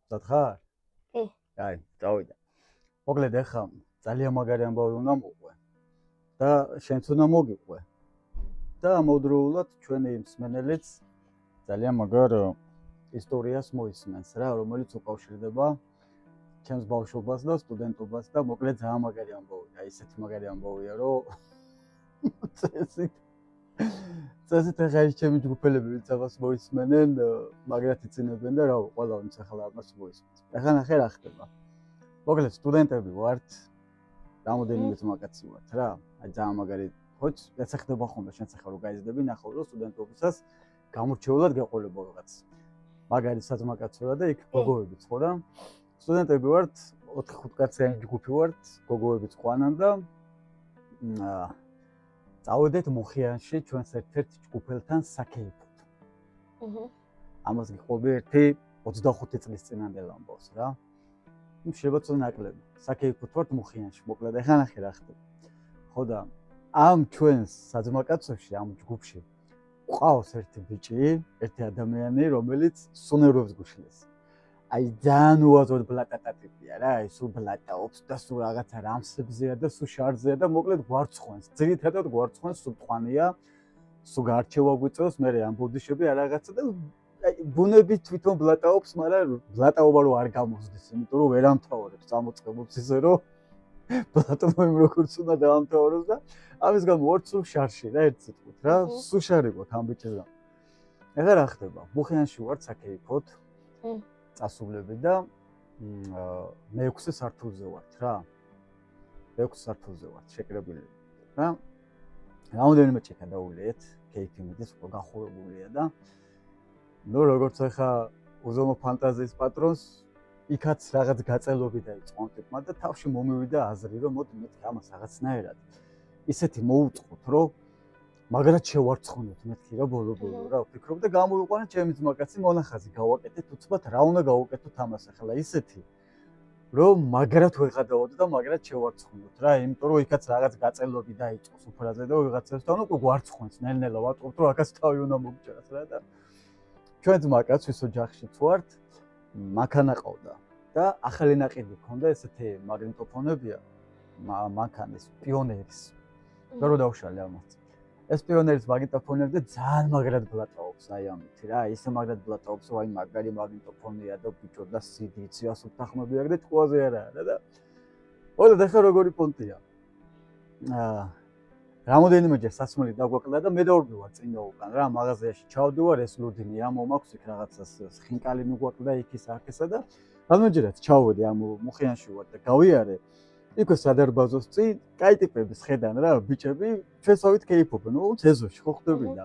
მზად ხარ? კი. აი, წავიდა. მოკლედ ახლა ძალიან მაგარი ამბავი უნდა მოყვე და შენც უნდა მოგიყვე. და ამავდროულად ჩვენი მსმენელიც ძალიან მაგარ ისტორიას მოისმენს რა, რომელიც უკავშირდება ჩემს ბავშვობას და სტუდენტობას და მოკლედ ძალიან მაგარი ამბავია. ისეთი მაგარი ამბავია, რომ წესით ახლა ის ჩემი ჯგუფელები ვინც ამას მოისმენენ, მაგრად იცინებენ და რა ყველა ვინც ახლა ამას მოისმენს. ახლა ნახე რა ხდება. მოკლედ სტუდენტები ვართ, რამოდენიმე ძმაკაცი ვართ რა. აი ძალიან მაგარი ხოც ეცახდება ხოლმე შენც ახლა რო გაიზრდები, ნახავ რომ სტუდენტობისას გამორჩეულად გეყოლებო რაღაც. მაგარი საძმაკაცო და იქ გოგოებიც ხო და სტუდენტები ვართ, 4-5 კაციანი ჯგუფი ვართ, გოგოებიც ყვანან და წავედეთ მუხიანში ჩვენს ერთ-ერთ ჯგუფელთან საკეიფოდ. ამას გიყოლები ერთი 25 წლის წინანდელ ამბავს რა. შეიძლება ცოტა ნაკლები. საკეიფოდ ვართ მუხიანში, მოკლედ ახლა ნახე რა ხდება. ხო და ამ ჩვენს საძმაკაცოში, ამ ჯგუფში ყავს ერთი ბიჭი, ერთი ადამიანი, რომელიც სუნერვებს გუშლის. აი ძალიან უაზროდ ბლატატა ტიპია რა, აი სულ ბლატაობს და სულ რაღაცა რამსებზეა და სულ შარზეა და მოკლედ გვარცხვენს. ძირითადად გვარცხვენს, სულ ტყვანია, სულ გარჩევა გვიწევს, მე ამ ბოდიშები არ რაღაცა და აი ბუნებით თვითონ ბლატაობს, მაგრამ ბლატაობა რო არ გამოსდეს, იმიტომ რომ ვერ ამთავრებს წამოწყებულს ისე რომ ბლატოვიმ როგორც უნდა დაამთავროს და ამის გამო ვარ სულ შარში რა ერთ სიტყვით რა, სულ შარი ვარ ამ ბიჭებთან. ეხლა რა ხდება? მუხიანში ვარ საკეიფოდ. წასულები და მე-6 სართულზე ვართ რა. მე-6 სართულზე ვართ შეკრებილი. და რამოდენიმე ჭიქა დაულიეთ, კეიფი მიდის, უფრო გახურებულია და ნუ როგორც ახლა უზომო ფანტაზიის პატრონს იქაც რაღაც გაწელობი დაიწყო ტიპმა და თავში მომივიდა აზრი რომ მოდი მეთქი ამას რაღაცნაირად ისეთი მოუწყოთ რომ მაგრად შევარცხნოთ მეთქი რა ბოლო-ბოლო რა ვფიქრობ და გამოვიყვანე ჩემი ძმაკაცი მონახაზი გავაკეთეთ უცბად რა უნდა გავაკეთოთ ამას ახლა ისეთი რომ მაგრად ვეღადაოთ და მაგრად შევარცხნოთ რა იმიტომ რომ იქაც რაღაც გაწელობი დაიწყო სუფრაზე და ვიღაცასთან უკვე გვარცხნს ნელ-ნელა ვატყობთ რომ აქაც თავი უნდა მოგჭრას რა და ჩვენ ძმაკაც ვისო ჯახშიც ვართ მანქანა ყავდა და ახალი ნაყიდი ქონდა ესეთი მაგნიტოფონებია მანქანის პიონერის და რო დავშალე ამას ეს პიონერის მაგნიტოფონები და ძალიან მაგრად ბლატაობს აი ამით რა ისე მაგრად ბლატაობს რომ აი მაგარი მაგნიტოფონია და ბიჭო და CD-ც ასოთახმები აქ და თყვაზე არა და ოღონდ ახლა როგორი პონტია რამოდენიმეჯერ სასმელი დაგვაკლდა და მე დავრბივარ წინდა უკან რა მაღაზიაში ჩავდივარ ეს ლურდინი ამ მომაქვს იქ რაღაცას ხინკალი მიგვაკლდა იქის აქესა და რამოდენჯერაც ჩავედი ამ მუხიანში ვარ და გავიარე იქ სადარბაზოს წინ კაი ტიპების ხედან რა ბიჭები ჩვენსავით კეიფობენ უც ეზოში ხო ხდებინა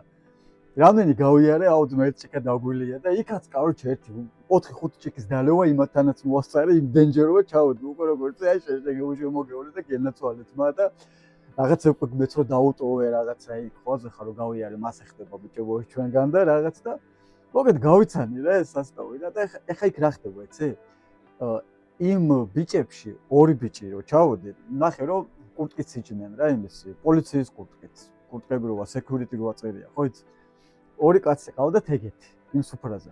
რამდენი გავიარე აუძმა ერთ ჭიქა დაგვილია და იქაც კაროჩე ერთი 4-5 ჭიქის დალევა იმათანაც მოასწარე იმ დენჯერობა ჩავედი უკვე როგორც აი შეშეგებული მოგევლე და გენაცვალეთ მა და რაღაცა უკვე მეც რო დაუტოვე რაღაცა იქ ხოზე ხარ რომ გავიარე მასე ხდება ბიჭებო ჩვენგან და რაღაც და მოგეთ გავიცანი რა ეს სასტავი და ეხა იქ რა ხდება იცი იმ ბიჭებში ორი ბიჭი რო ჩავოდი ნახე რომ კურტკიც იჭნენ რა იმის პოლიციის კურტკები როა სეკიურიტი როა წერია ხო იცი ორი კაცი ყავდათ ეგეთი იმ სუფრაზე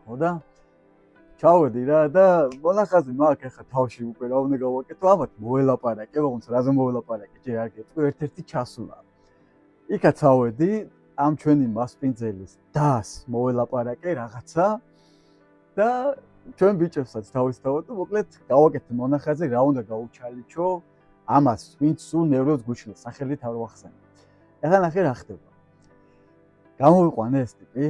ხო და ჩავედი რა და მონახაზი მაგ ახლა თავში უკვე რა უნდა გავაკეთო ამათ მოელაპარაკე როგორც რაზე მოელაპარაკე ჯერ არ გეტყვი ერთ-ერთი ჩასულა იქაც წავედი ამ ჩვენი მასპინძელის დას მოელაპარაკე რაღაცა და ჩვენ ბიჭებსაც თავისთავად და მოკლედ გავაკეთე მონახაზი რა უნდა გაუჩალიჩო ამას ვინც სულ ნევროს გუშლის სახელით არ ვახსენე ახლა ნახე რა ხდება გამოვიყვანე ეს ტიპი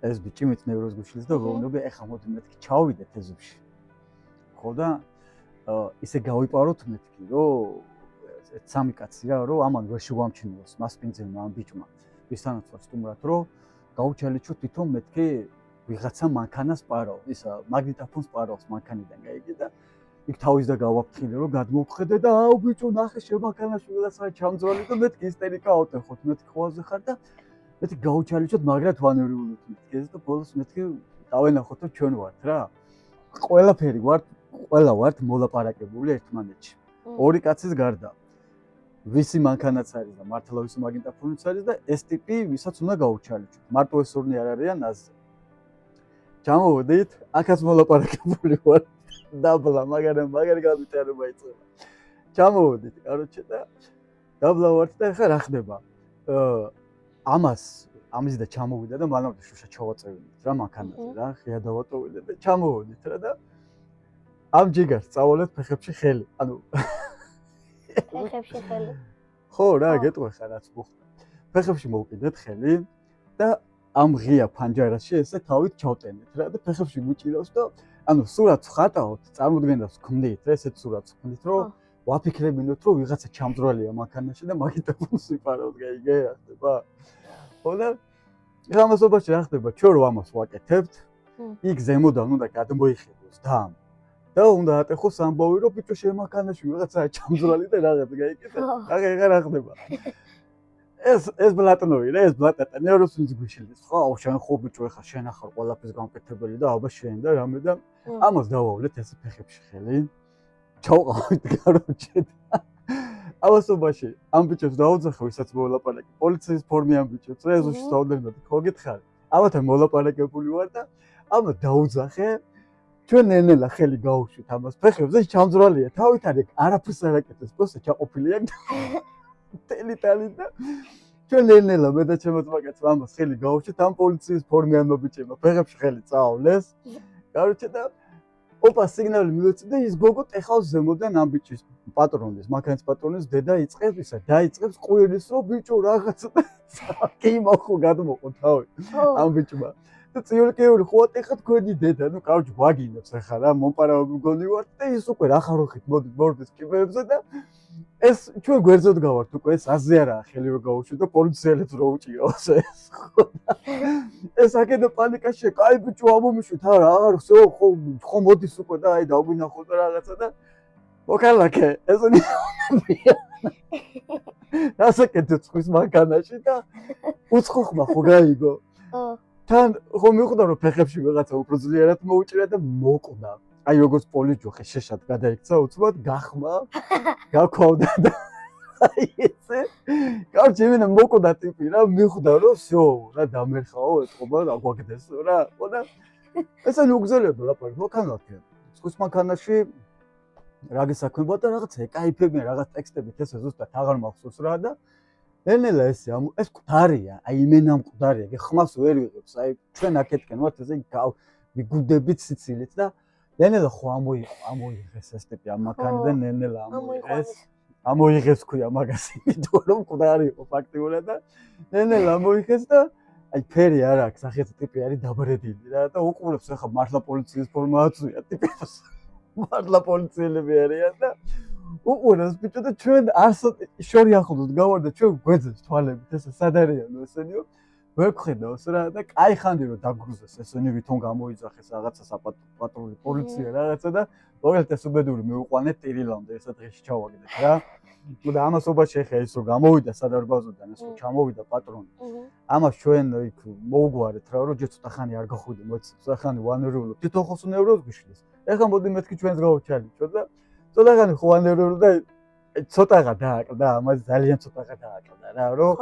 ეს ბიჭი მით ნევროს გუშლის და ვეუბნები ეხა მოდი მეთქი ჩავიდეთ ეზოში ხო და ისე გავიპაროთ მეთქი რომ ერთ სამი კაცი რა რომ ამან ვერ შეგვამჩნიოს მასპინძელმა ამ ბიჭმა ვისთანაც ვარ სტუმრად რომ გაუჩალიჩო თვითონ მეთქი ვიღაცა მანქანას პარავ ისა მაგნიტოფონს პარავს მანქანიდან გაიგე და იქ თავის და გავაფრთხილე რომ გადმოვხედე და აუ ბიჭო ნახე შემანქანაში ვიღაცა ჩამძვალი და მეთქი ისტერიკა ავტეხოთ მეთქი ხოვაზე ხარ და მეთქი გაუჩალიჩოთ მაგრად ვანერულოთ მეთქი ეს და ბოლოს მეთქი დავენახოთ რომ ჩვენ ვართ რა ყველაფერი ვართ ყველა ვართ მოლაპარაკებული ერთმანეთში ორი კაცის გარდა ვისი მანქანაც არის და მართლა ვისი მაგნიტოფონიც არის და ეს ტიპი ვისაც უნდა გაუჩალიჩოთ მარტო ეს ორნი არ არიან აზზე ჩამოვედით, აქაც მოლაპარაკებული ვარ. დაბლა, მაგარი განვითარება იწყება. ჩამოვედით, კაროჩე და დაბლა ვართ და ეხლა რა ხდება? ამის და ჩამოვიდა და მანამდე შუშა ჩავაწევინეთ რა მანქანაზე რა, ღია დავატოვინეთ და ჩამოვედით რა და ამ ჯიგარს წავალეთ ფეხებში ხელი. ანუ ფეხებში ხელი. ხო რა, გეტყვი ხარ რაც მოხდა. ფეხებში მოვკიდეთ ხელი და ამ ღია ფანჯარაში ესე თავით ჩავტენეთ რა და ფეხებში მიჭირავს და ანუ სურათს ხატავთ, წარმოდგენას გქონდით რა, ესეთ სურათს გქონდით, რომ ვაფიქრებინოთ, რომ ვიღაცა ჩამძრალია მანქანაში და მაგიტაფონს ვიფარავთ, გაიგე რა ხდება? ხო და ამასობაში რა ხდება? ჩვენ რო ამას ვაკეთებთ, იქ ზემოდან უნდა გადმოიხილოს დამ. და უნდა ატეხოს ამბავი, რომ ბიჭო შემანქანაში ვიღაცაა ჩამძრალი და რაღაც გაიგეთ? აღარ რა ხდება? ეს ბლატნოი რა, ეს ბლატატა ნევროსინს გვიშილდეს. ხო, შენ ხო ბიჭო ხა შენ ახარ ყველაფრის გამკეთებელი და აბა შენ და რამე და ამას დავავლეთ ესე ფეხებში ხელი. ჩავყავით გაროჩე და ამასობაში ამ ბიჭებს დაუძახე, ვისაც მოლაპარაკე. პოლიციის ფორმიან ბიჭებს რა ეზოში საუბარდები, ხო გითხარი? ამათან მოლაპარაკებული ვარ და ამა დაუძახე. ჩვენ ნელ-ნელა ხელი გაუშვით ამას ფეხებზე, ჩამძრალია, თავით არის არაფერს არ აკეთებს, პროსტა ჩაყოფილია და ტელი და ჩვენ ნელ-ნელა მე და ჩემო ძმაკაცმა ამას ხელი გაუშვით ამ პოლიციის ფორმიანმა ბიჭებმა ფეხებში ხელი წაავლეს. კაროჩე და ოპა სიგნალი მივეცი და ის გოგო ტეხავს ზემოდან ამ ბიჭის პატრონის, მანქანის პატრონის დედა იწყებს ისა, დაიწყებს ყვირს, რომ ბიჭო რაღაცა კი მოხო გადმოყო თავი ამ ბიჭმა. და წიოლკეული ხო ატეხა თქვენი დედა, ну კაუჩ ვაგინებს ახლა რა, მომპარავები მგონი ვარ და ის უკვე რა ხაროხით მოდი მორბის კიბეებზე და ეს ჩვენ გვერდზოდ გავართ უკვე ეს აზე არაა ხელი რო გაუშვით და პოლიციელებს რო უჭირავს ეს ხო ეს აქედან პანიკაში კაი ბიჭო ამომიშვით არა აღარ ხო მოდის უკვე და აი დავგვინახოთ რაღაცა და მოკალაკე ესენი ასაკეთე წყვის მანქანაში და უცხოხმა ხო გაიგო თან ხო მიხვდა რომ ფეხებში ვიღაცა უფრო ძლიერად მოუჭირა და მოკვდა აი როგორც პოლიჯოხე შეშად გადაიქცა უცბად გახმა გაქვავდა და აი ესე კარჩი მე მოკვდა ტიპი რა მიხვდა რომ всё რა დამერხაო ეთყობა რა გვაგდეს რა ხო და ესე უგზელება ლაპარაკი მოქანათი წყვის მანქანაში რა გესაქმებოდა და რაღაც ეკაიფებიან რაღაც ტექსტებით ესე ზუსტად აღარ მახსოვს რა და ნელ-ნელა ეს მკვდარია, აი იმენა მკვდარია, ხმას ვერ ვიღებს, აი ჩვენ აქეთკენ ვართ ესე მიგუდებით სიცილით და ნელ-ნელა ხო ამოიღეს ეს ტიპი ამ მანქანიდან ნელ-ნელა ამოიღეს ქვია მაგას იმიტომ რომ მკვდარი იყო ფაქტიურად და ნელ-ნელა ამოიღეს და აი ფერი არ აქვს, ახეთი ტიპი არის დაბრედილი რა და უყურებს ახლა მართლა პოლიციის ფორმა აწვია ტიპებს. მართლა პოლიციელები არიან და უყურებს ბიჭო და ჩვენ შორი ახლოს გავარდა ჩვენ გვეძებს თვალებით ესე სად არიანო ესენიო ვერ გხედავს რა და კაი ხანდი რომ დაგგრუზეს ესენი ვითომ გამოიძახეს რაღაცა საპატრული პოლიცია რაღაცა და მოგეთ ეს უბედური მივუყვანეთ ტირილამდე ესა დღეში ჩავაგდეთ რა და ამასობაში ეხა ის რომ გამოვიდა სადარბაზოდან ეს რომ ჩამოვიდა პატრონი ამას ჩვენ იქ მოუგვარეთ რა რომ ჯერ ცოტა ხანი არ გახვიდე მოიცავს ახანი ვანერულო თვითონ ხოს ნევროს გიშლის ეხა მოდი მეთქი ჩვენს გავჩალიჩო და ცოტაღანი ხვანერული და ცოტაღა დააკლდა, ამას ძალიან ცოტაღა დააკლდა რა, რომ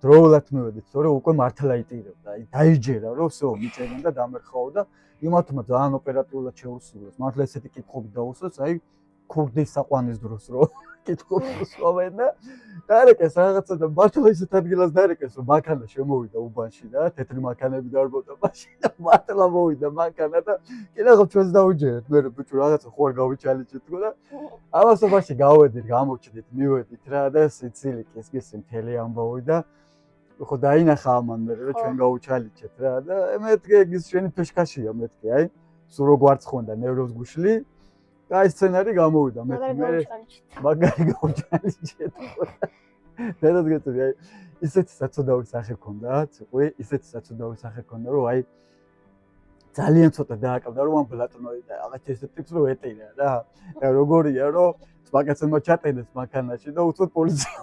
დროულად მივედით, თორე უკვე მართლა იტირებდა, აი დაიჯერა, რომ всё, მიწერენ და დამერხაო და იმათმა ძალიან ოპერატიულად შეუსრულეს. მართლა ესეთი კითხვები დაუსვეს, აი ქურდის საყვანის დროს რო კითხვები უსვამენ და დარეკეს რაღაცა და მართლა ისეთ ადგილას დარეკეს, რომ მანქანა შემოვიდა უბანში და თეთრი მანქანები დარბოდა მაშინ და მართლა მოვიდა მანქანა და კი რაღაც ჩვენს დავიჯერეთ, მე ბიჭო რაღაცა ხო არ გავიჩალიჩეთ თქო და ამასობაში გავედით, გამოჩდით, მივედით რა და სიცილიკის გისი მთელი ამბავი და ხო დაინახა ამან მე რომ ჩვენ გავუჩალიჩეთ რა და მეთქე ის შენი ფეშკაშია მეთქე აი სულ რო გვარცხონდა ნევროს გუშლი და აი სცენარი გამოვიდა მე მაგარი გავუჩალიჩეთ დედას გეტყვი აი ისეთი საწოდავი სახე ქონდა ციყვი ისეთი საწოდავი სახე ქონდა რომ აი ძალიან ცოტა დააკლდა რომ ამ ბლატნოი და რაღაც ესეთ ტიპს რო ეტირა რა და როგორია რომ მაგაცმა ჩატენეს მანქანაში და უცბად პოლიცია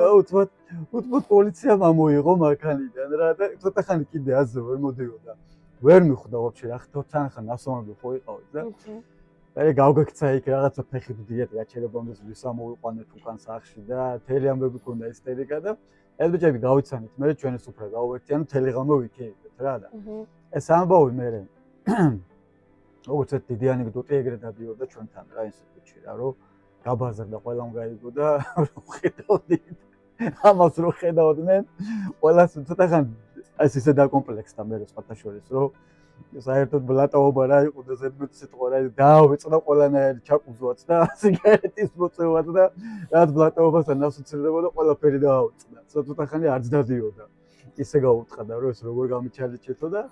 და უცბად პოლიცია მომოიღო მანქანიდან რა და ცოტა ხანი კიდე აზე ვერ მოდიოდა ვერ მიხვდა ვაფშე რა ხთან ხან ასომები ხო იყავით და აი გავგექცა იქ რაღაცა ფეხით დიეტა გაჩერებამდე ვისამოვიყვანეთ უკან სახში და თელი ამბები ქონდა ისტერიკა და ეს ბიჭები გავიცანით მე ჩვენი სუფრა გავერთი ანუ თელი ღამე ვიქეებდეთ რა და ეს ამბავი მე როგორც ერთ დიდი ანეკდოტი ეგრე დადიოდა ჩვენთან რა ინსტიტუტში რა რომ გაბაზრდა ყველამ გაიგო და ხედავდით ამას რო ხედავდნენ ყველას ცოტა ხან ეს ისე დაკომპლექსდა მე სხვათა შორის რომ საერთოდ ბლატაობა რა იყო და ზედმეტ სიტყვა რა დაავეწყდა ყველანაირი ჩაკუზვაც და სიგარეტის მოწევაც და რაც ბლატაობასთან ნასოცირდებოდა ყველაფერი დაავეწყდა ცოტა ხანი არც დადიოდა ისე გაუწყდა რომ ეს როგორ გამიჩალიჩეთო და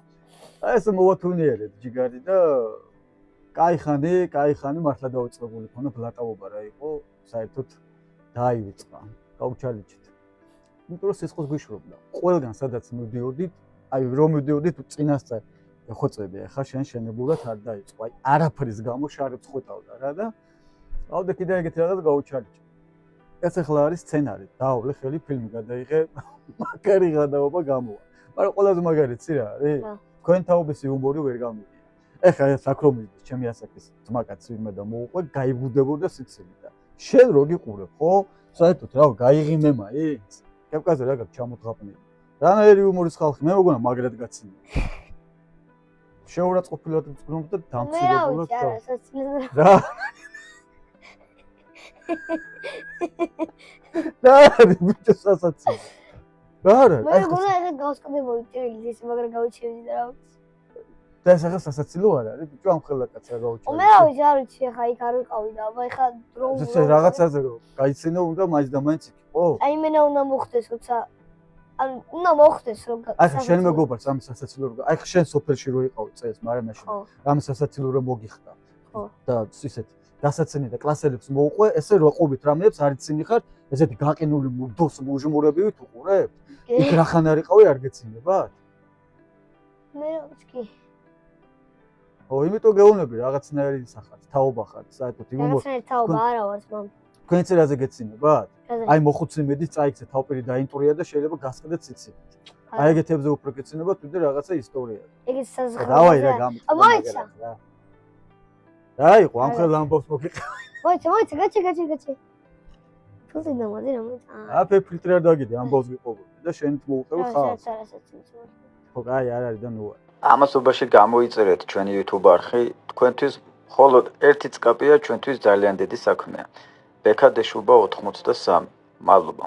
აი ეს მოვათუნიერეთ ჯიგარი და კაი ხანი მართლა დაუწყებული ქონა ბლატაობა რა იყო საერთოდ დაივიწყა გაუჩალიჩეთ იმიტომ რომ სისხლს გვიშრობდა ყველგან სადაც მივდიოდით აი რომ მივდიოდით წინასწარ ეხოწები ახლა შენებურად არ დაიწყო აი არაფრის გამო შარებს ხვეტავდა რა და ავდე კიდე ეგეთი რაღაც გაუჩალიჩე ეს ახლა არის სცენარი დაავლე ხელი ფილმი გადაიღე მაგარი გადაობა გამოვა მაგრამ ყველაზე მაგარი ცი რა არის თქვენ თაობის იუმორი ვერ გამიგია ეხლა საქრომილის ჩემი ასაკის ძმაკაც ვინმე და მოუყვე გაიგუდებოდა სიცილი და შენ რო გიყურებ ხო საერთოდ რა გაიღიმემა ის კავკაზე რა გაქვს ჩამოთღაპნილი რანაირი იუმორის ხალხი მე მგონა მაგრად გაცინია შეურაცხყოფილად ვწგნობ და დამცირებულად რა რა ბიჭო სასაცილო რა რა მე მგონა ეს გავსკდება ჭრილი ის მაგრამ გავიჩევდი და რა და ეს ახლა სასაცილო არ არის ბიჭო ამ ხელა კაცს რა გავუჩვენე მე რა ვიცი არ ვიცი ახლა იქ არ ვიყავი და აბა ახლა დრო ეს რაღაცაზე რომ გაიცინო უნდა მაინც და მაინც იქ ხო აი მენა უნდა მოხდეს როცა ან უნდა მოხდეს რომ აი ხა შენ მეგობარს ამ სასაცილო რომ აი ხა შენ სოფელში რო იყავი წეს მარანაში ამ სასაცილო რომ მოგიხდა ხო და ისეთ დასაცინე და კლასელებს მოუყვე ესე რო ყვებით რამეებს არ იცინი ხარ ესეთი გაყინული მუდოს მუჟმურებივით უყურებ იქ რახან არ იყავი არ გეცინებათ მე რა ვიცი ო იმიტომ გეუბნები რაღაცნაირი სახარ თაობა ხარ საერთოდ იუმორი რაღაცნაირი თაობა არა ვარ მომ თქვენ წერაზე გეცინებათ აი მოხუცი მედის წაიქცე თავპირი დაინტურია და შეიძლება გასყიდეთ ციცით აი ეგეთებზე უფრო გეცინებათ ვიდრე რაღაცა ისტორია ეგეც საზღვრები დავაი რა გამიწევ მოიცა რა იყო ამ ხელ ამბავს მოგიყავი მოიცა გაჩი თუზე დამადი რა მოიცა აფე ფილტრი არ დაგიდე ამბავს გიყვებოდი და შენით მოუყევ ხალხს ხო აი არ არის და ნუ ამასობაში გამოიწერეთ ჩვენი YouTube არხი თქვენთვის მხოლოდ ერთი წკაპია ჩვენთვის ძალიან დიდი საქმეა ბექა დეშუბა 83 მადლობა